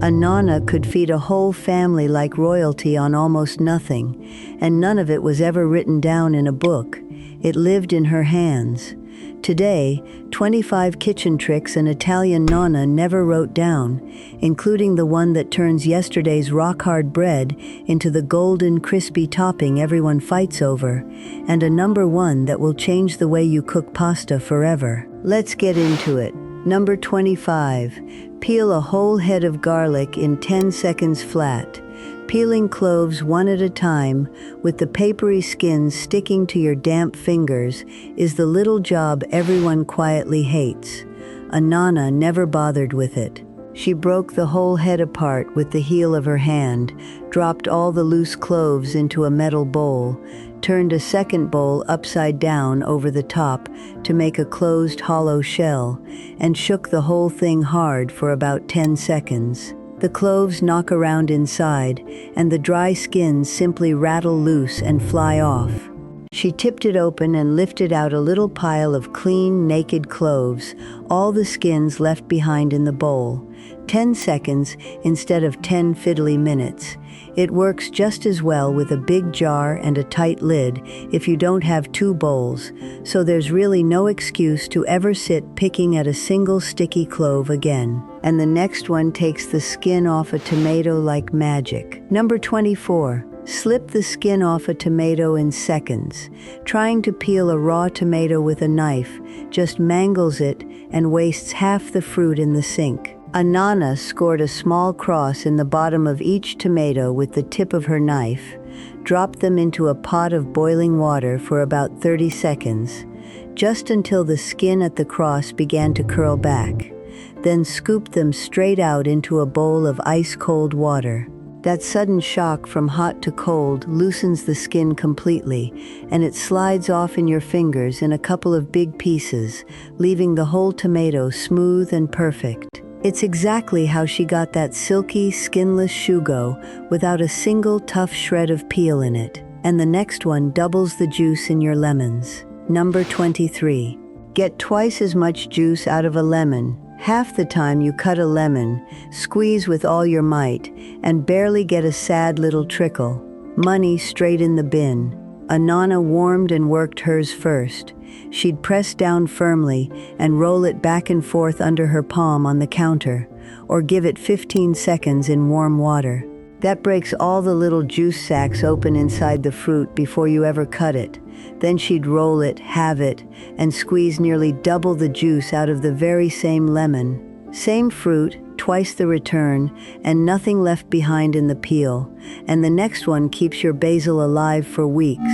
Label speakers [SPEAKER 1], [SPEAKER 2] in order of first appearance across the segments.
[SPEAKER 1] A nonna could feed a whole family like royalty on almost nothing, and none of it was ever written down in a book. It lived in her hands. Today, 25 kitchen tricks an Italian nonna never wrote down, including the one that turns yesterday's rock-hard bread into the golden, crispy topping everyone fights over, and a number one that will change the way you cook pasta forever. Let's get into it. Number 25. Peel a whole head of garlic in 10 seconds flat. Peeling cloves one at a time, with the papery skins sticking to your damp fingers, is the little job everyone quietly hates. A nonna never bothered with it. She broke the whole head apart with the heel of her hand, dropped all the loose cloves into a metal bowl, turned a second bowl upside down over the top to make a closed hollow shell, and shook the whole thing hard for about 10 seconds. The cloves knock around inside, and the dry skins simply rattle loose and fly off. She tipped it open and lifted out a little pile of clean, naked cloves, all the skins left behind in the bowl. 10 seconds instead of 10 fiddly minutes. It works just as well with a big jar and a tight lid if you don't have two bowls, so there's really no excuse to ever sit picking at a single sticky clove again. And the next one takes the skin off a tomato like magic. Number 24. Slip the skin off a tomato in seconds. Trying to peel a raw tomato with a knife just mangles it and wastes half the fruit in the sink. A nonna scored a small cross in the bottom of each tomato with the tip of her knife, dropped them into a pot of boiling water for about 30 seconds, just until the skin at the cross began to curl back, then scooped them straight out into a bowl of ice-cold water. That sudden shock from hot to cold loosens the skin completely, and it slides off in your fingers in a couple of big pieces, leaving the whole tomato smooth and perfect. It's exactly how she got that silky, skinless shugo without a single tough shred of peel in it. And the next one doubles the juice in your lemons. Number 23. Get twice as much juice out of a lemon. Half the time you cut a lemon, squeeze with all your might, and barely get a sad little trickle. Money straight in the bin. A nonna warmed and worked hers first. She'd press down firmly and roll it back and forth under her palm on the counter, or give it 15 seconds in warm water. That breaks all the little juice sacs open inside the fruit before you ever cut it. Then she'd roll it, halve it, and squeeze nearly double the juice out of the very same lemon. Same fruit, twice the return, and nothing left behind in the peel. And the next one keeps your basil alive for weeks.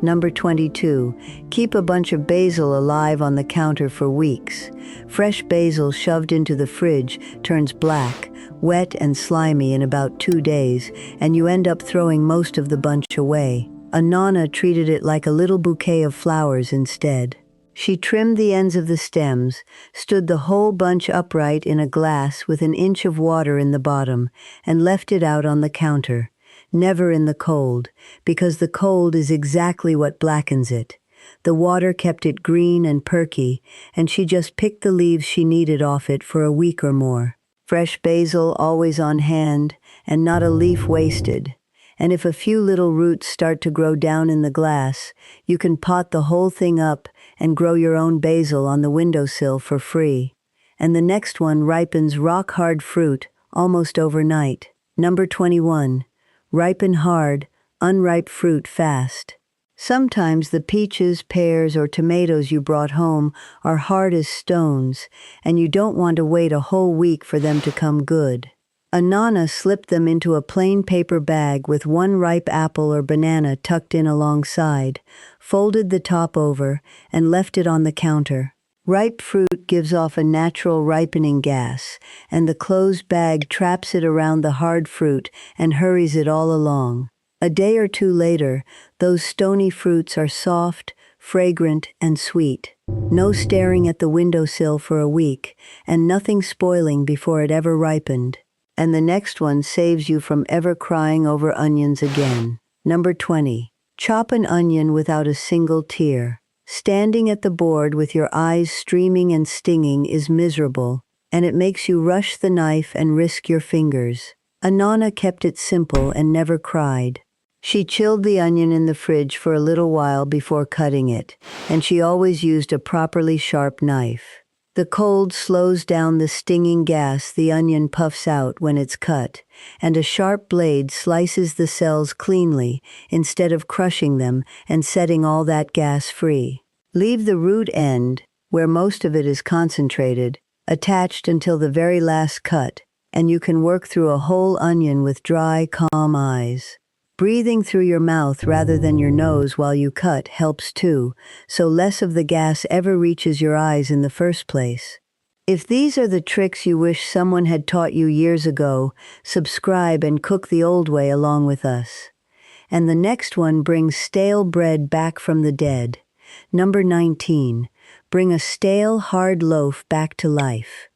[SPEAKER 1] Number 22. Keep a bunch of basil alive on the counter for weeks. Fresh basil shoved into the fridge turns black, wet and slimy in about 2 days, and you end up throwing most of the bunch away. A nonna treated it like a little bouquet of flowers instead. She trimmed the ends of the stems, stood the whole bunch upright in a glass with an inch of water in the bottom, and left it out on the counter. Never in the cold, because the cold is exactly what blackens it. The water kept it green and perky, and she just picked the leaves she needed off it for a week or more. Fresh basil always on hand, and not a leaf wasted. And if a few little roots start to grow down in the glass, you can pot the whole thing up and grow your own basil on the windowsill for free. And the next one ripens rock-hard fruit almost overnight. Number 21. Ripen hard, unripe fruit fast. Sometimes the peaches, pears, or tomatoes you brought home are hard as stones, and you don't want to wait a whole week for them to come good. A nonna slipped them into a plain paper bag with one ripe apple or banana tucked in alongside, folded the top over, and left it on the counter. Ripe fruit gives off a natural ripening gas, and the closed bag traps it around the hard fruit and hurries it all along. A day or two later, those stony fruits are soft, fragrant, and sweet. No staring at the windowsill for a week, and nothing spoiling before it ever ripened. And the next one saves you from ever crying over onions again. Number 20. Chop an onion without a single tear. Standing at the board with your eyes streaming and stinging is miserable, and it makes you rush the knife and risk your fingers. Nonna kept it simple and never cried. She chilled the onion in the fridge for a little while before cutting it, and she always used a properly sharp knife. The cold slows down the stinging gas the onion puffs out when it's cut, and a sharp blade slices the cells cleanly instead of crushing them and setting all that gas free. Leave the root end, where most of it is concentrated, attached until the very last cut, and you can work through a whole onion with dry, calm eyes. Breathing through your mouth rather than your nose while you cut helps too, so less of the gas ever reaches your eyes in the first place. If these are the tricks you wish someone had taught you years ago, subscribe and cook the old way along with us. And the next one brings stale bread back from the dead. Number 19. Bring a stale, hard loaf back to life.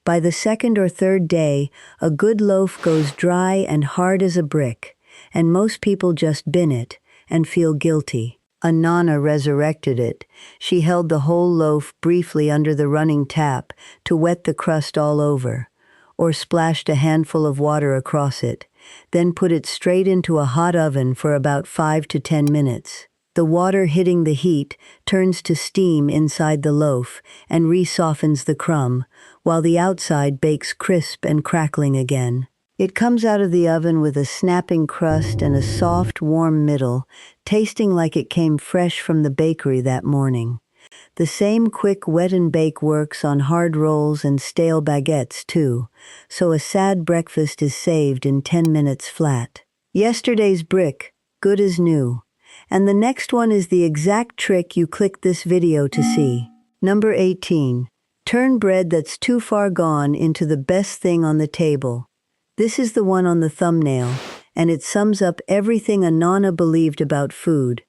[SPEAKER 1] By the second or third day, a good loaf goes dry and hard as a brick, and most people just bin it and feel guilty. Nonna resurrected it. She held the whole loaf briefly under the running tap to wet the crust all over, or splashed a handful of water across it, then put it straight into a hot oven for about 5 to 10 minutes. The water hitting the heat turns to steam inside the loaf and re-softens the crumb, while the outside bakes crisp and crackling again. It comes out of the oven with a snapping crust and a soft, warm middle, tasting like it came fresh from the bakery that morning. The same quick wet and bake works on hard rolls and stale baguettes too, so a sad breakfast is saved in 10 minutes flat. Yesterday's brick, good as new. And the next one is the exact trick you clicked this video to see. Number 18. Turn bread that's too far gone into the best thing on the table. This is the one on the thumbnail, and it sums up everything Nonna believed about food.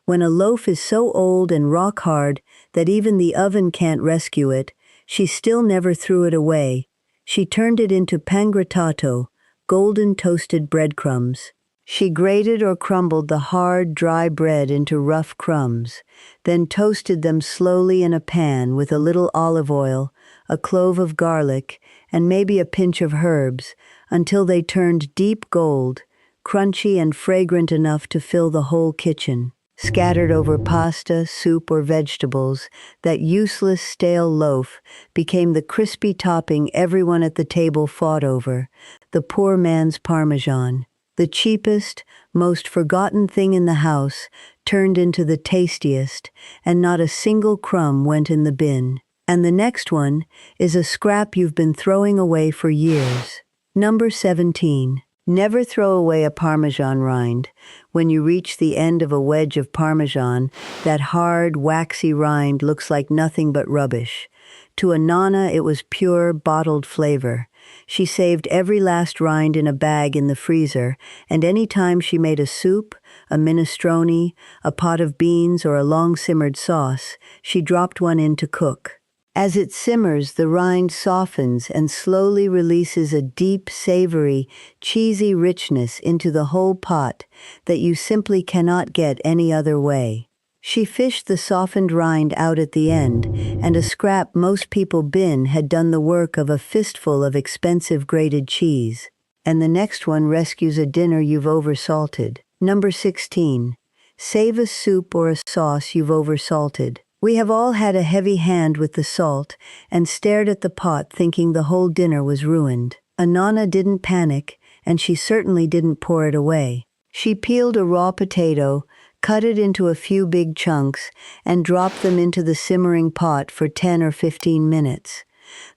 [SPEAKER 1] When a loaf is so old and rock hard that even the oven can't rescue it, she still never threw it away. She turned it into pangrattato, golden toasted breadcrumbs. She grated or crumbled the hard, dry bread into rough crumbs, then toasted them slowly in a pan with a little olive oil, a clove of garlic, and maybe a pinch of herbs, until they turned deep gold, crunchy and fragrant enough to fill the whole kitchen. Scattered over pasta, soup, or vegetables, that useless stale loaf became the crispy topping everyone at the table fought over, the poor man's parmesan. The cheapest, most forgotten thing in the house turned into the tastiest, and not a single crumb went in the bin. And the next one is a scrap you've been throwing away for years. Number 17. Never throw away a Parmesan rind. When you reach the end of a wedge of Parmesan, that hard, waxy rind looks like nothing but rubbish. To Nonna, it was pure, bottled flavor. She saved every last rind in a bag in the freezer, and any time she made a soup, a minestrone, a pot of beans, or a long-simmered sauce, she dropped one in to cook. As it simmers, the rind softens and slowly releases a deep, savory, cheesy richness into the whole pot that you simply cannot get any other way. She fished the softened rind out at the end, and a scrap most people bin had done the work of a fistful of expensive grated cheese. And the next one rescues a dinner you've oversalted. Number 16. Save a soup or a sauce you've oversalted. We have all had a heavy hand with the salt and stared at the pot thinking the whole dinner was ruined. Nonna didn't panic, and she certainly didn't pour it away. She peeled a raw potato, cut it into a few big chunks, and dropped them into the simmering pot for 10 or 15 minutes.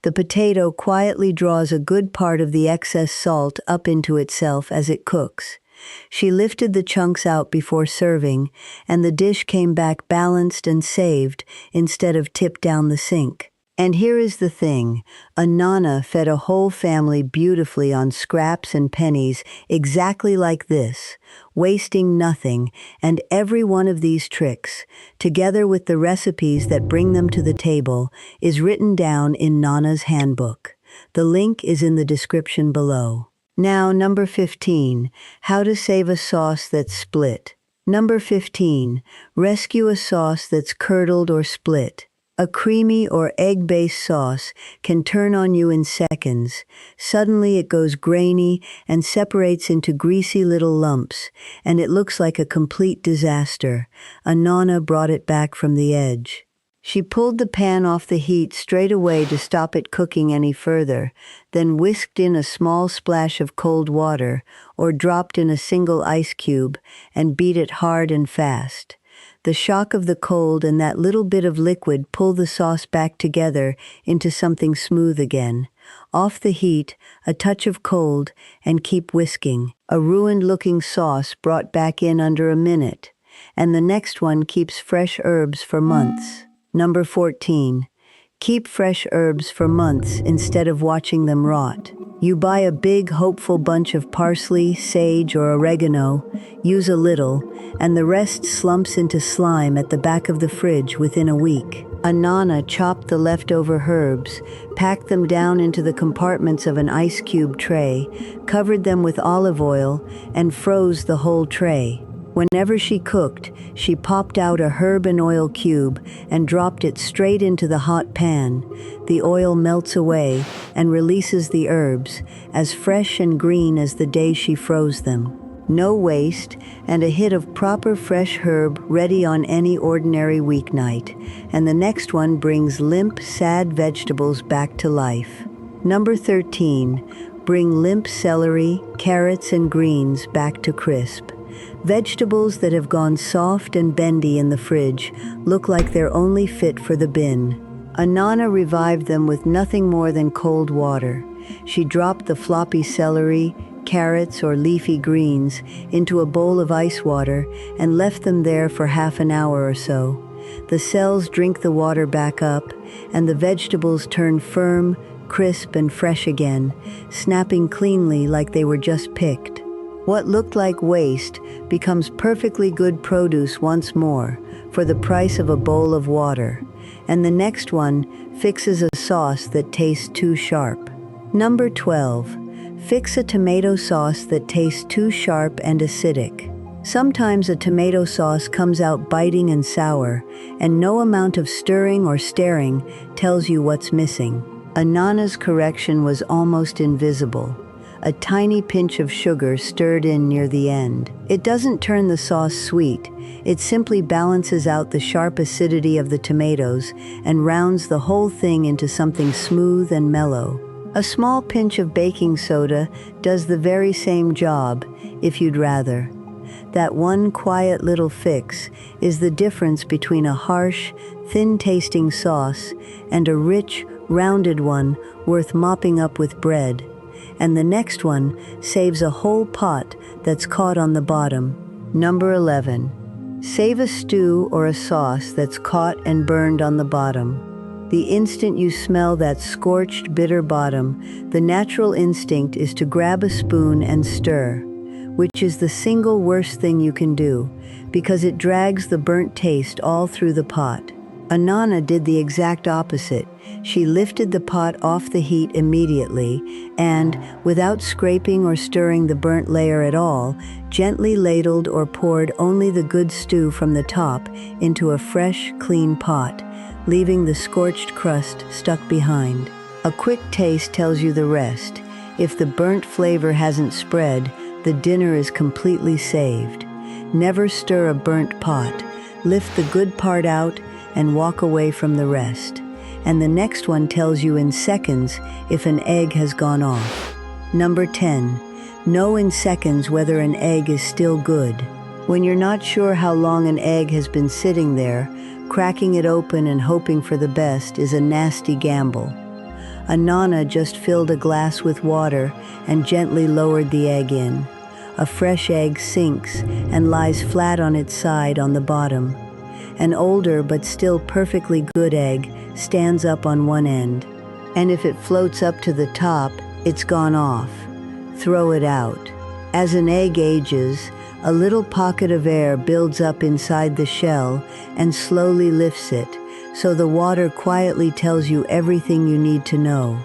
[SPEAKER 1] The potato quietly draws a good part of the excess salt up into itself as it cooks. She lifted the chunks out before serving, and the dish came back balanced and saved instead of tipped down the sink. And here is the thing, Nonna fed a whole family beautifully on scraps and pennies exactly like this, wasting nothing, and every one of these tricks, together with the recipes that bring them to the table, is written down in Nonna's handbook. The link is in the description below. Now, number 15, how to save a sauce that's split. Number 15, rescue a sauce that's curdled or split. A creamy or egg-based sauce can turn on you in seconds. Suddenly it goes grainy and separates into greasy little lumps, and it looks like a complete disaster. A Nonna brought it back from the edge. She pulled the pan off the heat straight away to stop it cooking any further, then whisked in a small splash of cold water, or dropped in a single ice cube, and beat it hard and fast. The shock of the cold and that little bit of liquid pull the sauce back together into something smooth again. Off the heat, a touch of cold, and keep whisking. A ruined-looking sauce brought back in under a minute, and the next one keeps fresh herbs for months. Number 14. Keep fresh herbs for months instead of watching them rot. You buy a big, hopeful bunch of parsley, sage, or oregano, use a little, and the rest slumps into slime at the back of the fridge within a week. A Nonna chopped the leftover herbs, packed them down into the compartments of an ice cube tray, covered them with olive oil, and froze the whole tray. Whenever she cooked, she popped out a herb and oil cube and dropped it straight into the hot pan. The oil melts away and releases the herbs, as fresh and green as the day she froze them. No waste, and a hit of proper fresh herb ready on any ordinary weeknight. And the next one brings limp, sad vegetables back to life. Number 13. Bring limp celery, carrots, and greens back to crisp. Vegetables that have gone soft and bendy in the fridge look like they're only fit for the bin. A Nonna revived them with nothing more than cold water. She dropped the floppy celery, carrots, or leafy greens into a bowl of ice water and left them there for half an hour or so. The cells drink the water back up, and the vegetables turn firm, crisp, and fresh again, snapping cleanly like they were just picked. What looked like waste becomes perfectly good produce once more for the price of a bowl of water, and the next one fixes a sauce that tastes too sharp. Number 12. Fix a tomato sauce that tastes too sharp and acidic. Sometimes a tomato sauce comes out biting and sour, and no amount of stirring or staring tells you what's missing. A Nonna's correction was almost invisible. A tiny pinch of sugar stirred in near the end. It doesn't turn the sauce sweet, it simply balances out the sharp acidity of the tomatoes and rounds the whole thing into something smooth and mellow. A small pinch of baking soda does the very same job, if you'd rather. That one quiet little fix is the difference between a harsh, thin-tasting sauce and a rich, rounded one worth mopping up with bread. And the next one saves a whole pot that's caught on the bottom. Number 11. Save a stew or a sauce that's caught and burned on the bottom. The instant you smell that scorched, bitter bottom, the natural instinct is to grab a spoon and stir, which is the single worst thing you can do, because it drags the burnt taste all through the pot. A Nonna did the exact opposite. She lifted the pot off the heat immediately and, without scraping or stirring the burnt layer at all, gently ladled or poured only the good stew from the top into a fresh, clean pot, leaving the scorched crust stuck behind. A quick taste tells you the rest. If the burnt flavor hasn't spread, the dinner is completely saved. Never stir a burnt pot. Lift the good part out and walk away from the rest. And the next one tells you in seconds if an egg has gone off. Number 10. Know in seconds whether an egg is still good. When you're not sure how long an egg has been sitting there, cracking it open and hoping for the best is a nasty gamble. A Nonna just filled a glass with water and gently lowered the egg in. A fresh egg sinks and lies flat on its side on the bottom. An older but still perfectly good egg stands up on one end, and if it floats up to the top, it's gone off. Throw it out. As an egg ages, a little pocket of air builds up inside the shell and slowly lifts it, so the water quietly tells you everything you need to know.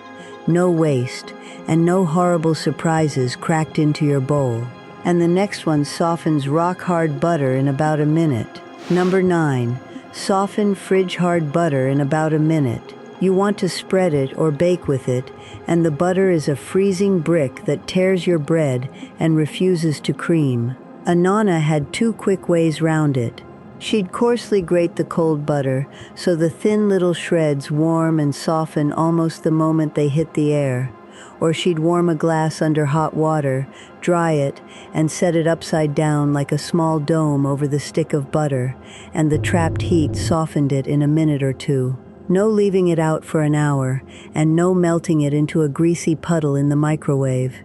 [SPEAKER 1] No waste, and no horrible surprises cracked into your bowl. And the next one softens rock-hard butter in about a minute. Number 9. Soften fridge-hard butter in about a minute. You want to spread it or bake with it, and the butter is a freezing brick that tears your bread and refuses to cream. Nonna had 2 quick ways round it. She'd coarsely grate the cold butter, so the thin little shreds warm and soften almost the moment they hit the air. Or she'd warm a glass under hot water, dry it, and set it upside down like a small dome over the stick of butter, and the trapped heat softened it in a minute or 2. No leaving it out for an hour, and no melting it into a greasy puddle in the microwave.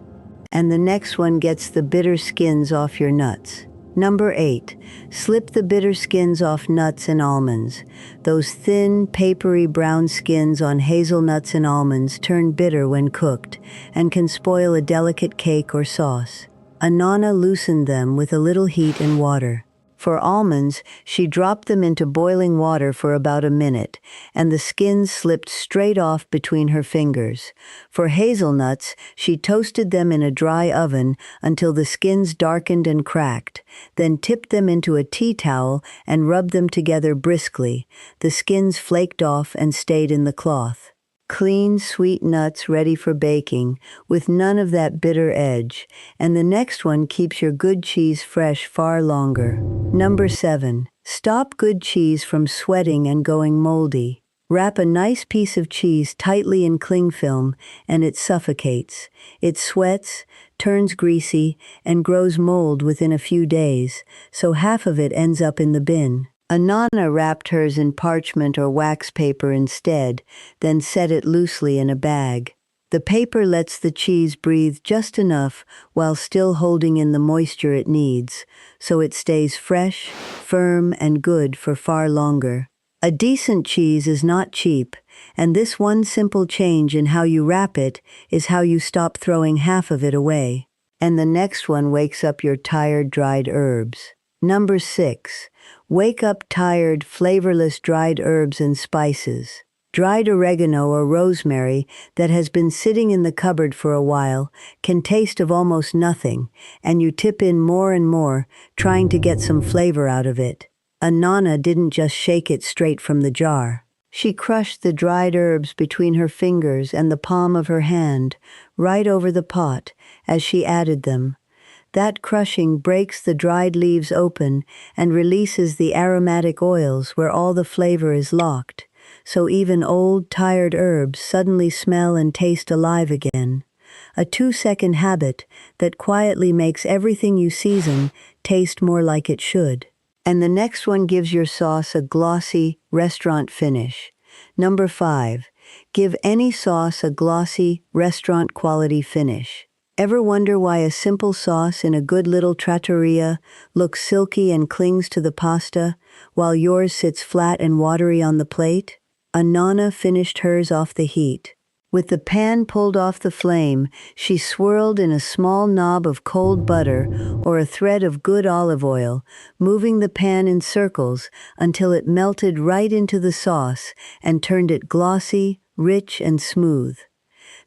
[SPEAKER 1] And the next one gets the bitter skins off your nuts. Number 8. Slip the bitter skins off nuts and almonds. Those thin, papery brown skins on hazelnuts and almonds turn bitter when cooked and can spoil a delicate cake or sauce. Nonna loosened them with a little heat and water. For almonds, she dropped them into boiling water for about a minute, and the skins slipped straight off between her fingers. For hazelnuts, she toasted them in a dry oven until the skins darkened and cracked, then tipped them into a tea towel and rubbed them together briskly. The skins flaked off and stayed in the cloth. Clean, sweet nuts ready for baking, with none of that bitter edge, and the next one keeps your good cheese fresh far longer. Number 7. Stop good cheese from sweating and going moldy. Wrap a nice piece of cheese tightly in cling film, and it suffocates. It sweats, turns greasy, and grows mold within a few days, so half of it ends up in the bin. Nonna wrapped hers in parchment or wax paper instead, then set it loosely in a bag. The paper lets the cheese breathe just enough while still holding in the moisture it needs, so it stays fresh, firm, and good for far longer. A decent cheese is not cheap, and this one simple change in how you wrap it is how you stop throwing half of it away. And the next one wakes up your tired dried herbs. Number 6. Wake up tired, flavorless dried herbs and spices. Dried oregano or rosemary that has been sitting in the cupboard for a while can taste of almost nothing, and you tip in more and more, trying to get some flavor out of it. Nonna didn't just shake it straight from the jar. She crushed the dried herbs between her fingers and the palm of her hand, right over the pot, as she added them. That crushing breaks the dried leaves open and releases the aromatic oils where all the flavor is locked, so even old, tired herbs suddenly smell and taste alive again. A 2-second habit that quietly makes everything you season taste more like it should. And the next one gives your sauce a glossy, restaurant finish. Number 5. Give any sauce a glossy, restaurant-quality finish. Ever wonder why a simple sauce in a good little trattoria looks silky and clings to the pasta, while yours sits flat and watery on the plate? Nonna finished hers off the heat. With the pan pulled off the flame, she swirled in a small knob of cold butter or a thread of good olive oil, moving the pan in circles until it melted right into the sauce and turned it glossy, rich, and smooth.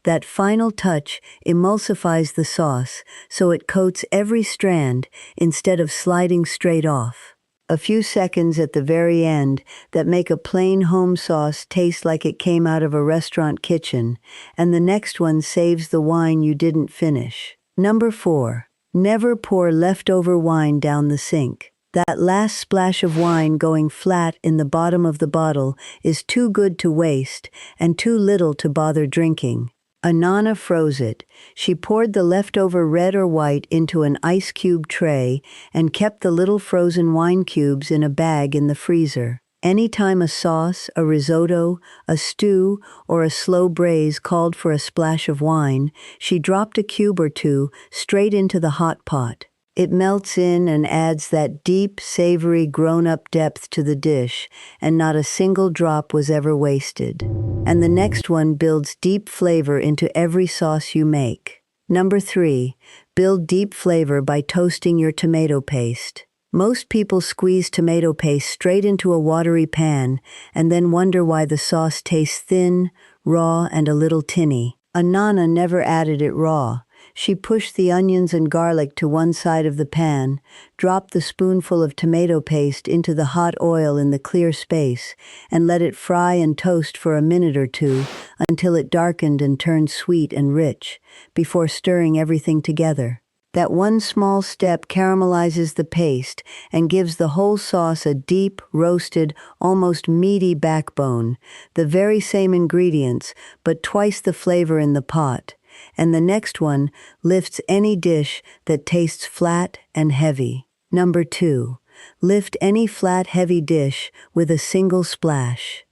[SPEAKER 1] That final touch emulsifies the sauce so it coats every strand instead of sliding straight off. A few seconds at the very end that make a plain home sauce taste like it came out of a restaurant kitchen, and the next one saves the wine you didn't finish. Number 4. Never pour leftover wine down the sink. That last splash of wine going flat in the bottom of the bottle is too good to waste and too little to bother drinking. Nonna froze it. She poured the leftover red or white into an ice cube tray and kept the little frozen wine cubes in a bag in the freezer. Anytime a sauce, a risotto, a stew, or a slow braise called for a splash of wine, she dropped a cube or two straight into the hot pot. It melts in and adds that deep, savory, grown-up depth to the dish, and not a single drop was ever wasted. And the next one builds deep flavor into every sauce you make. Number 3. Build deep flavor by toasting your tomato paste. Most people squeeze tomato paste straight into a watery pan and then wonder why the sauce tastes thin, raw, and a little tinny. Nonna never added it raw. She pushed the onions and garlic to one side of the pan, dropped the spoonful of tomato paste into the hot oil in the clear space, and let it fry and toast for a minute or two until it darkened and turned sweet and rich, before stirring everything together. That one small step caramelizes the paste and gives the whole sauce a deep, roasted, almost meaty backbone, the very same ingredients, but twice the flavor in the pot. And the next one lifts any dish that tastes flat and heavy. Number 2. Lift any flat, heavy dish with a single splash.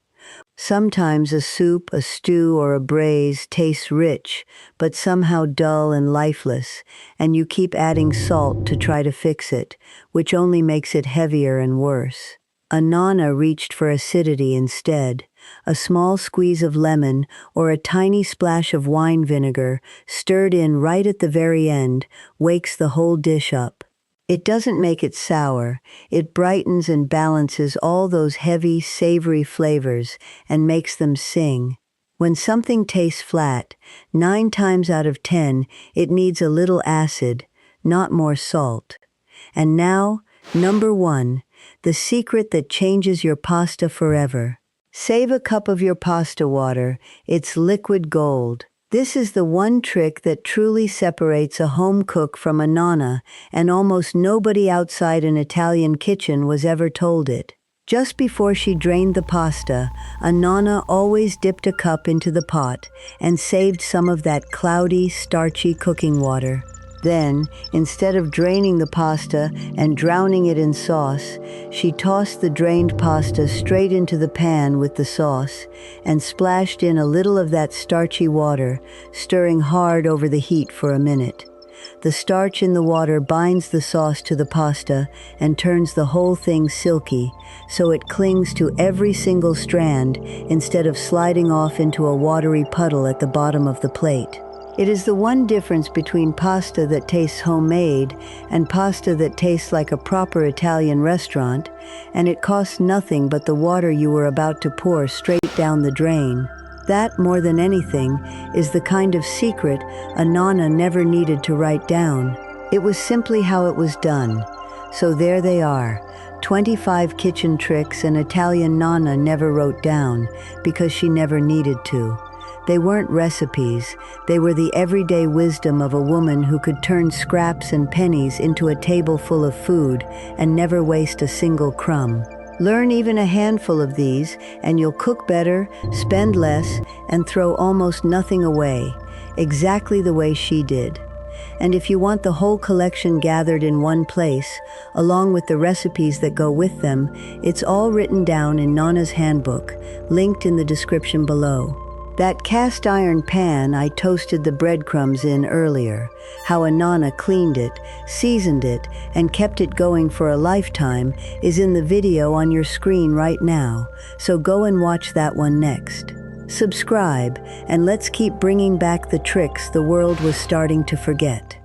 [SPEAKER 1] Sometimes a soup, a stew, or a braise tastes rich, but somehow dull and lifeless, and you keep adding salt to try to fix it, which only makes it heavier and worse. A Nonna reached for acidity instead. A small squeeze of lemon or a tiny splash of wine vinegar, stirred in right at the very end, wakes the whole dish up. It doesn't make it sour, it brightens and balances all those heavy, savory flavors and makes them sing. When something tastes flat, 9 times out of 10, it needs a little acid, not more salt. And now, number 1, the secret that changes your pasta forever. Save a cup of your pasta water, it's liquid gold. This is the one trick that truly separates a home cook from a nonna, and almost nobody outside an Italian kitchen was ever told it. Just before she drained the pasta, a nonna always dipped a cup into the pot and saved some of that cloudy, starchy cooking water. Then, instead of draining the pasta and drowning it in sauce, she tossed the drained pasta straight into the pan with the sauce and splashed in a little of that starchy water, stirring hard over the heat for a minute. The starch in the water binds the sauce to the pasta and turns the whole thing silky, so it clings to every single strand instead of sliding off into a watery puddle at the bottom of the plate. It is the one difference between pasta that tastes homemade and pasta that tastes like a proper Italian restaurant, and it costs nothing but the water you were about to pour straight down the drain. That, more than anything, is the kind of secret a nonna never needed to write down. It was simply how it was done. So there they are, 25 kitchen tricks an Italian nonna never wrote down because she never needed to. They weren't recipes, they were the everyday wisdom of a woman who could turn scraps and pennies into a table full of food and never waste a single crumb. Learn even a handful of these, and you'll cook better, spend less, and throw almost nothing away, exactly the way she did. And if you want the whole collection gathered in one place, along with the recipes that go with them, it's all written down in Nonna's Handbook, linked in the description below. That cast iron pan I toasted the breadcrumbs in earlier, how a nonna cleaned it, seasoned it, and kept it going for a lifetime, is in the video on your screen right now, so go and watch that one next. Subscribe, and let's keep bringing back the tricks the world was starting to forget.